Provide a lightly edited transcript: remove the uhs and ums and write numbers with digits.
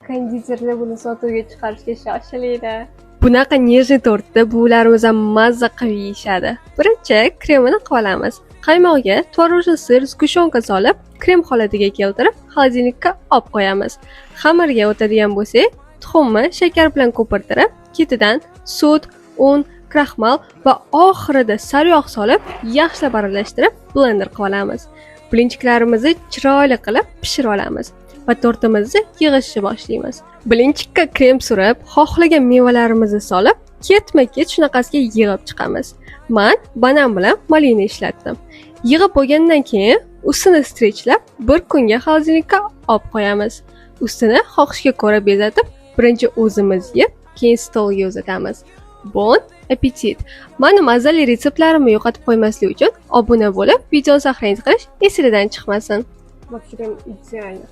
Konditerlar buni sotuvga chiqarishga shoshiladi. Bunaqa nejniy tortda buvilarimiz ham mazza qilib yeyishadi. Birinchi kremini qilib olamiz. Qaymog'iga tvorojniy sir, sgushonka solib, krem holatiga keltirib, xolodilnikka olib qo'yamiz. Xamirga o'tadigan bo'lsak, tuxumni shakar bilan ko'pirtirib, ketidan sut, un, kraxmal va oxirida sariyog' solib, yaxshilab aralashtirib, blender qilib olamiz. Blinchiklarimizni chiroyli qilib pishirib olamiz va tortimizni yig'ishni boshlaymiz. Blinchikka krem surib, xohlagan mevalarimizni solib, ketma-ket shunaqasiga yig'ib chiqamiz. Men banan bilan malina ishlatdim. Yig'ib bo'lgandan keyin ustini stretchlab, bir kunga xolodilnikka olib qo'yamiz. Ustini xohishga ko'ra bezatib, birinchi o'zimiz yeb, keyin stolga uzatamiz. Bon appetit! Meni mazali retseptlarimni yo'qotib qo'ymaslik uchun obuna bo'lib, videoni saqlanib qolish esingizdan chiqmasin. Вообще прям идеально.